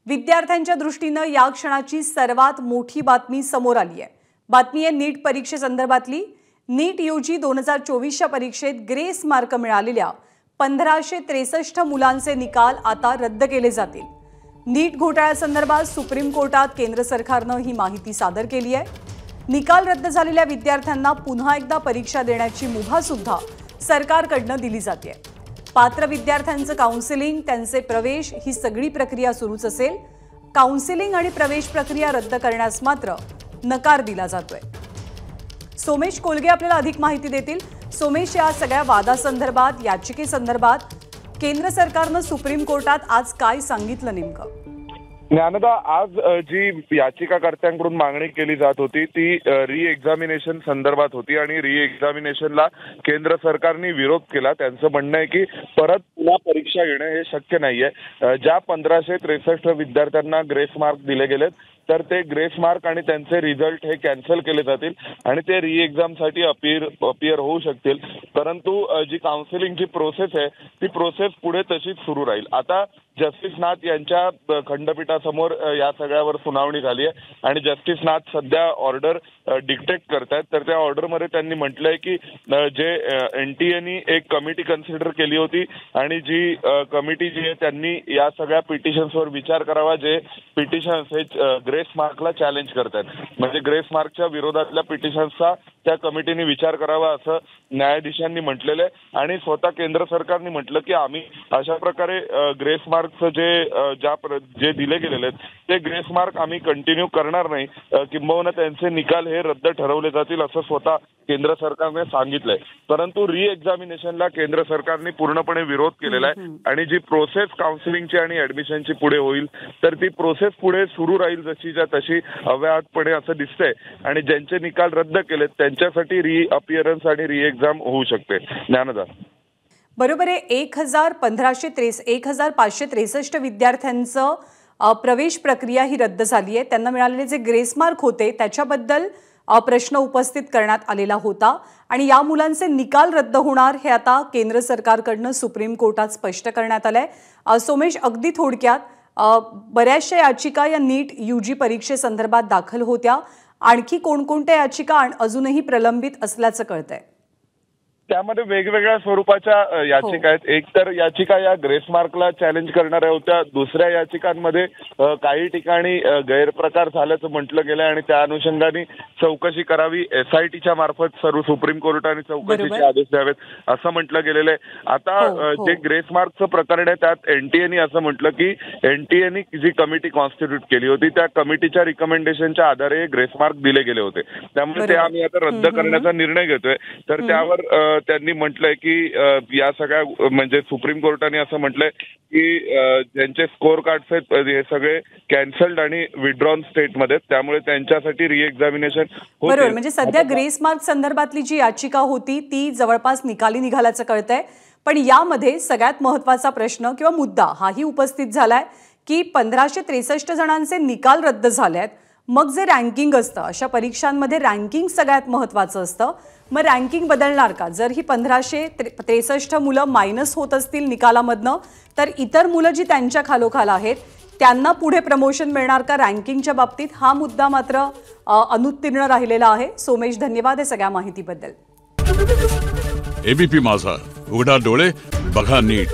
विद्यार्थ्यांच्या दृष्टीने या क्षणाची सर्वात मोठी बातमी समोर आली आहे। बातमी आहे नीट परीक्षेसंदर्भातली। नीट यूजी 2024च्या परीक्षेत ग्रेस मार्क मिळालेल्या 1563 मुलांचे निकाल आता रद्द केले जातील। नीट घोटाळ्यासंदर्भात सुप्रीम कोर्टात केंद्र सरकारने ही माहिती सादर केली आहे। निकाल रद्द झालेल्या विद्यार्थ्यांना पुन्हा एकदा परीक्षा देण्याची मुभा सुद्धा सरकारकडून दिली जाते। पात्र विद्यार्थ्यांचं काउन्सिलिंग, त्यांचे प्रवेश ही सगळी प्रक्रिया सुरूच असेल। काउन्सिलिंग आणि प्रवेश प्रक्रिया रद्द करण्यास मात्र नकार दिला जातोय। सोमेश कोलगे आपल्याला अधिक माहिती देतील। सोमेश, या सगळ्या वादासंदर्भात, याचिकेसंदर्भात केंद्र सरकारने सुप्रीम कोर्टात आज काय सांगितलं नेमकं? ज्ञानदा, आज जी याचिकाकर्त्यांकडून मागणी केली जात होती ती री एक्झामिनेशन संदर्भात होती आणि री एक्झामिनेशनला केंद्र सरकारने विरोध केला। त्यांचं म्हणणं आहे की परत पुन्हा परीक्षा घेणं हे शक्य नाहीये। ज्या 1563 विद्यार्थ्यांना ग्रेस मार्क दिले गेलेत तर ते ग्रेस मार्क आणि त्यांचे रिझल्ट हे कॅन्सल केले जातील आणि ते री एक्झामसाठी अपियर होऊ शकतील। परंतु जी काउन्सिलिंगची प्रोसेस आहे ती प्रोसेस पुढे तशीच सुरू राहील। आता जस्टिस नाथ यांच्या खंडपीठासमोर या सगळ्यावर सुनावणी झाली आहे आणि जस्टिस नाथ सध्या ऑर्डर डिक्टेट करतायत। तर त्या ऑर्डरमध्ये त्यांनी म्हटलंय की जे एनटीएनी एक कमिटी कन्सिडर केली होती आणि जी कमिटी जी आहे त्यांनी या सगळ्या पिटिशन्सवर विचार करावा जे पिटिशन्स हे ग्रेस मार्कला चॅलेंज करतात। म्हणजे ग्रेस मार्कच्या विरोधातल्या पिटिशन्सचा त्या कमिटीने विचार करावा असं न्यायाधीशांनी म्हटलेलं आहे आणि स्वतः केंद्र सरकारने म्हटलं की आम्ही अशा प्रकारे ग्रेस मार्कचं जे दिले गेलेले आहेत ते ग्रेस मार्क आम्ही कंटिन्यू करणार नाही, किंबहुना त्यांचे निकाल हे रद्द ठरवले जातील असं स्वतः केंद्र सरकारने सांगितलंय। परंतु री एक्झामिनेशनला केंद्र सरकारने पूर्णपणे विरोध केलेला आहे आणि जी प्रोसेस काउन्सिलिंगची आणि ऍडमिशनची पुढे होईल तर ती प्रोसेस पुढे सुरू राहील जशीच्या तशी अव्याहतपणे असं दिसतंय आणि ज्यांचे निकाल रद्द केलेत त्यांच्यासाठी री अपिअरन्स आणि री एक्झाम होऊ शकते। ज्ञानदा, बरोबर आहे। 1563 विद्यार्थ्यांचं प्रवेश प्रक्रिया ही रद्द झाली आहे। त्यांना मिळालेले जे ग्रेस मार्क होते त्याच्याबद्दल प्रश्न उपस्थित करण्यात आलेला होता आणि या मुलांचे निकाल रद्द होणार हे आता केंद्र सरकारकडून सुप्रीम कोर्टात स्पष्ट करण्यात आलंय। सोमेश, अगदी थोडक्यात बऱ्याचशा याचिका या नीट यूजी परीक्षेसंदर्भात दाखल होत्या। आणखी कोणकोणत्या याचिका अजूनही प्रलंबित असल्याचं कळतंय? त्यामध्ये वेगवेगळ्या स्वरूपाच्या याचिका आहेत। एक तर याचिका या ग्रेस मार्कला चॅलेंज करणाऱ्या होत्या। दुसऱ्या याचिकांमध्ये काही ठिकाणी गैरप्रकार झाल्याचं म्हटलं गेलं आणि त्या अनुषंगाने चौकशी करावी, SITच्या मार्फत सुप्रीम कोर्टाने चौकशीचे आदेश द्यावेत असं म्हटलं गेलेलं आहे। आता जे ग्रेस मार्कचं प्रकरण आहे त्यात एनटीएनी असं म्हटलं की एनटीएनी जी कमिटी कॉन्स्टिट्यूट केली होती त्या कमिटीच्या रिकमेंडेशनच्या आधारे ग्रेस मार्क दिले गेले होते, त्यामुळे ते आम्ही आता रद्द करण्याचा निर्णय घेतोय। तर त्यावर त्यांनी म्हटलंय की या सगळ्या म्हणजे सुप्रीम कोर्टाने असं म्हटलंय की ज्यांचे स्कोर कार्ड्स आहेत हे सगळे कॅन्सल्ड आणि विड्रॉन स्टेटमध्ये, त्यामुळे त्यांच्यासाठी री एक्झामिनेशन होईल। बरोबर, म्हणजे सध्या ग्रेस मार्क संदर्भातली जी याचिका होती ती जवळपास निकाली निघाल्याचं कळतंय। पण यामध्ये सगळ्यात महत्त्वाचा प्रश्न किंवा मुद्दा हाही उपस्थित झालाय की 1563 जणांचे निकाल रद्द झालेत। मग जे रँकिंग असतं अशा परीक्षांमध्ये रँकिंग सगळ्यात महत्त्वाचं असतं। मग रँकिंग बदलणार का? जर ही 1563 मुलं मायनस होत असतील निकालामधनं तर इतर मुलं जी त्यांच्या खालोखाल आहेत त्यांना पुढे प्रमोशन मिळणार का रँकिंगच्या बाबतीत? हा मुद्दा मात्र अनुत्तीर्ण राहिलेला आहे। सोमेश, धन्यवाद हे सगळ्या माहितीबद्दल। एबीपी माझा, उघडा डोळे बघा नीट।